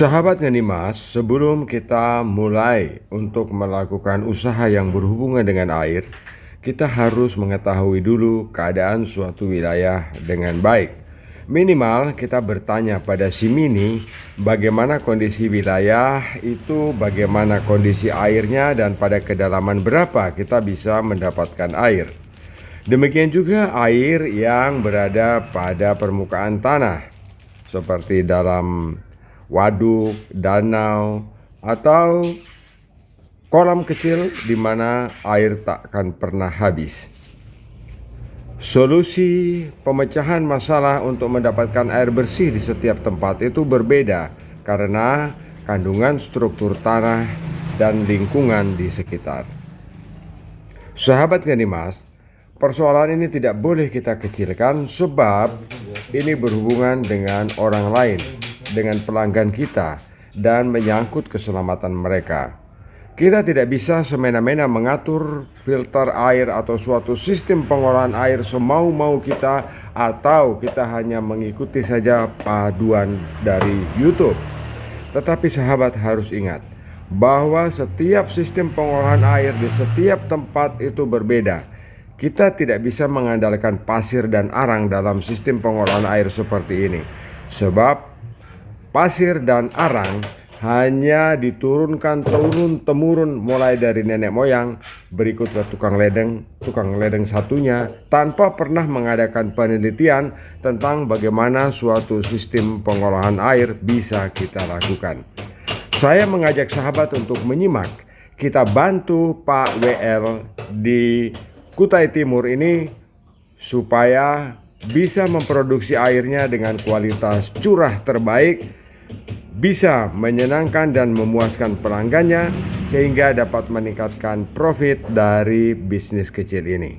Sahabat Ngenimas, sebelum kita mulai untuk melakukan usaha yang berhubungan dengan air, kita harus mengetahui dulu keadaan suatu wilayah dengan baik. Minimal kita bertanya pada si Mini bagaimana kondisi wilayah itu, bagaimana kondisi airnya, dan pada kedalaman berapa kita bisa mendapatkan air. Demikian juga air yang berada pada permukaan tanah, seperti dalam waduk, danau, atau kolam kecil di mana air tak akan pernah habis. Solusi pemecahan masalah untuk mendapatkan air bersih di setiap tempat itu berbeda karena kandungan struktur tanah dan lingkungan di sekitar. Sahabat Ngenimas, persoalan ini tidak boleh kita kecilkan sebab ini berhubungan dengan orang lain, dengan pelanggan kita, dan menyangkut keselamatan mereka. Kita tidak bisa semena-mena mengatur filter air atau suatu sistem pengolahan air semau-mau kita, atau kita hanya mengikuti saja paduan dari YouTube. Tetapi sahabat harus ingat bahwa setiap sistem pengolahan air di setiap tempat itu berbeda. Kita tidak bisa mengandalkan pasir dan arang dalam sistem pengolahan air seperti ini, sebab pasir dan arang hanya diturunkan turun-temurun mulai dari nenek moyang, berikut ke tukang ledeng satunya, tanpa pernah mengadakan penelitian tentang bagaimana suatu sistem pengolahan air bisa kita lakukan. Saya mengajak sahabat untuk menyimak. Kita bantu Pak WL di Kutai Timur ini supaya bisa memproduksi airnya dengan kualitas curah terbaik, bisa menyenangkan dan memuaskan pelanggannya, sehingga dapat meningkatkan profit dari bisnis kecil ini.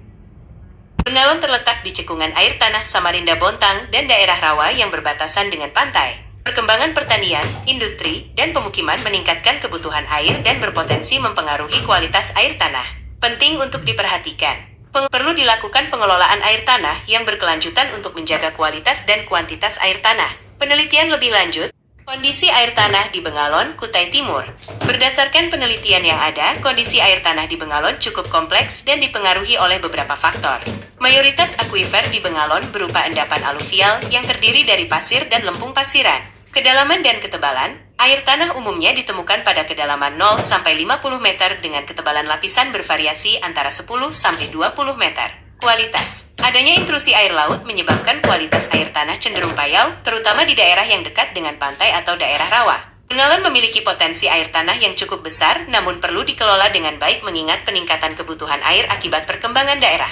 Bengalon terletak di cekungan air tanah Samarinda Bontang dan daerah rawa yang berbatasan dengan pantai. Perkembangan pertanian, industri, dan pemukiman meningkatkan kebutuhan air dan berpotensi mempengaruhi kualitas air tanah. Penting untuk diperhatikan. Perlu dilakukan pengelolaan air tanah yang berkelanjutan untuk menjaga kualitas dan kuantitas air tanah. Penelitian lebih lanjut. Kondisi air tanah di Bengalon, Kutai Timur. Berdasarkan penelitian yang ada, kondisi air tanah di Bengalon cukup kompleks dan dipengaruhi oleh beberapa faktor. Mayoritas akuifer di Bengalon berupa endapan aluvial yang terdiri dari pasir dan lempung pasiran. Kedalaman dan ketebalan, air tanah umumnya ditemukan pada kedalaman 0 sampai 50 meter dengan ketebalan lapisan bervariasi antara 10 sampai 20 meter. Kualitas. Adanya intrusi air laut menyebabkan kualitas air tanah cenderung payau, terutama di daerah yang dekat dengan pantai atau daerah rawa. Bengalon memiliki potensi air tanah yang cukup besar, namun perlu dikelola dengan baik mengingat peningkatan kebutuhan air akibat perkembangan daerah.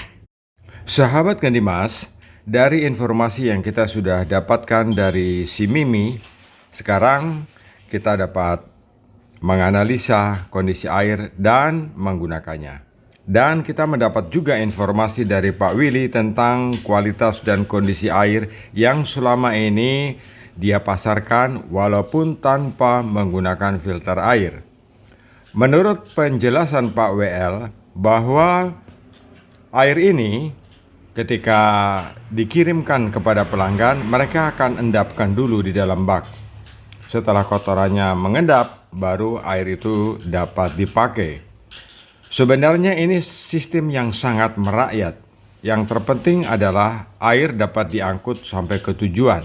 Sahabat Ngenimas, dari informasi yang kita sudah dapatkan dari si Mimi, sekarang kita dapat menganalisa kondisi air dan menggunakannya. Dan kita mendapat juga informasi dari Pak Willy tentang kualitas dan kondisi air yang selama ini dia pasarkan walaupun tanpa menggunakan filter air. Menurut penjelasan Pak WL bahwa air ini ketika dikirimkan kepada pelanggan, mereka akan endapkan dulu di dalam bak. Setelah kotorannya mengendap, baru air itu dapat dipakai. Sebenarnya ini sistem yang sangat merakyat. Yang terpenting adalah air dapat diangkut sampai ke tujuan.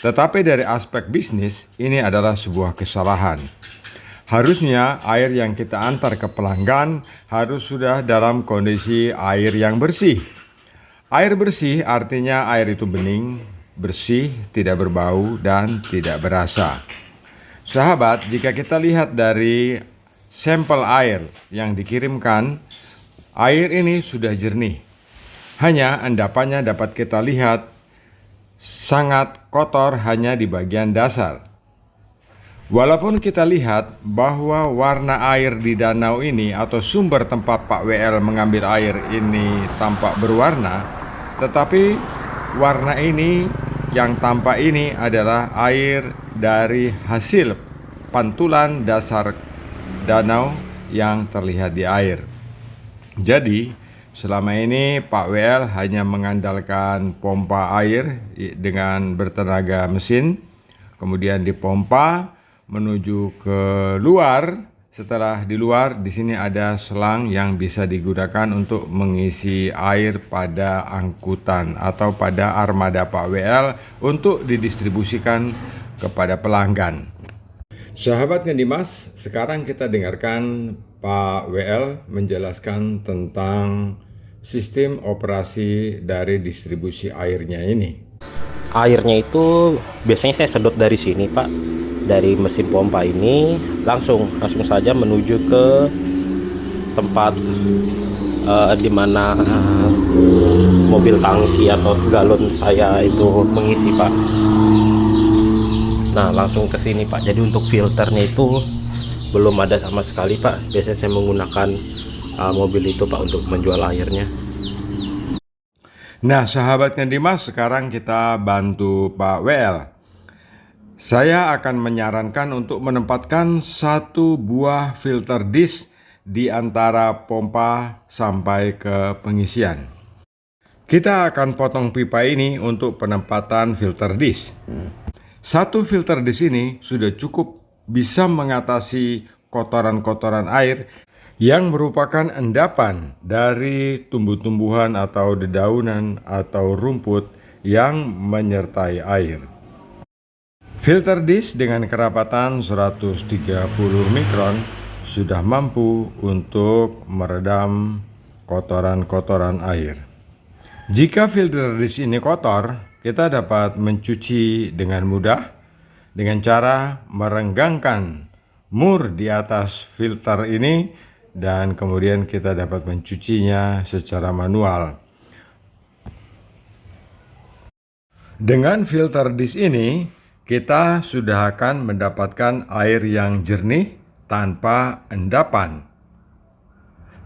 Tetapi dari aspek bisnis, ini adalah sebuah kesalahan. Harusnya air yang kita antar ke pelanggan harus sudah dalam kondisi air yang bersih. Air bersih artinya air itu bening, bersih, tidak berbau, dan tidak berasa. Sahabat, jika kita lihat dari sampel air yang dikirimkan, air ini sudah jernih. Hanya endapannya dapat kita lihat sangat kotor hanya di bagian dasar. Walaupun kita lihat bahwa warna air di danau ini atau sumber tempat Pak WL mengambil air ini tampak berwarna, tetapi warna ini yang tampak ini adalah air dari hasil pantulan dasar danau yang terlihat di air. Jadi selama ini Pak WL hanya mengandalkan pompa air dengan bertenaga mesin, kemudian dipompa menuju ke luar. Setelah di luar, di sini ada selang yang bisa digunakan untuk mengisi air pada angkutan atau pada armada Pak WL untuk didistribusikan kepada pelanggan. Sahabat Dimas, sekarang kita dengarkan Pak WL menjelaskan tentang sistem operasi dari distribusi airnya ini. Airnya itu biasanya saya sedot dari sini, Pak, dari mesin pompa ini langsung saja menuju ke tempat di mana mobil tangki atau galon saya itu mengisi, Pak. Nah, langsung ke sini, Pak. Jadi untuk filternya itu belum ada sama sekali, Pak. Biasanya saya menggunakan mobil itu, Pak, untuk menjual airnya. Nah, sahabat Dimas, sekarang kita bantu Pak WL. Saya akan menyarankan untuk menempatkan satu buah filter disk di antara pompa sampai ke pengisian. Kita akan potong pipa ini untuk penempatan filter disk. Satu filter disk ini sudah cukup bisa mengatasi kotoran-kotoran air yang merupakan endapan dari tumbuh-tumbuhan atau dedaunan atau rumput yang menyertai air. Filter disk dengan kerapatan 130 mikron sudah mampu untuk meredam kotoran-kotoran air. Jika filter disk ini kotor, kita dapat mencuci dengan mudah dengan cara merenggangkan mur di atas filter ini dan kemudian kita dapat mencucinya secara manual. Dengan filter disk ini, kita sudah akan mendapatkan air yang jernih tanpa endapan.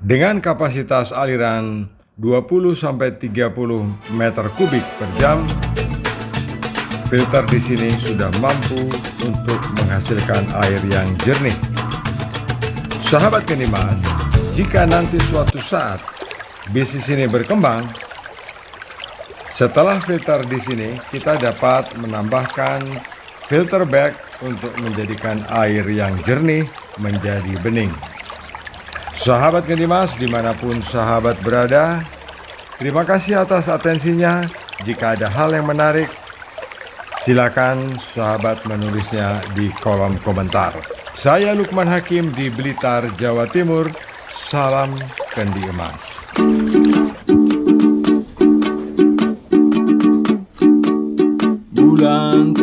Dengan kapasitas aliran 20-30 meter kubik per jam, filter di sini sudah mampu untuk menghasilkan air yang jernih. Sahabat Dimas, jika nanti suatu saat bisnis ini berkembang, setelah filter di sini, kita dapat menambahkan filter bag untuk menjadikan air yang jernih menjadi bening. Sahabat Dimas, dimanapun sahabat berada, terima kasih atas atensinya. Jika ada hal yang menarik, silakan sahabat menulisnya di kolom komentar. Saya Lukman Hakim di Blitar, Jawa Timur. Salam Kendi Emas. Bulan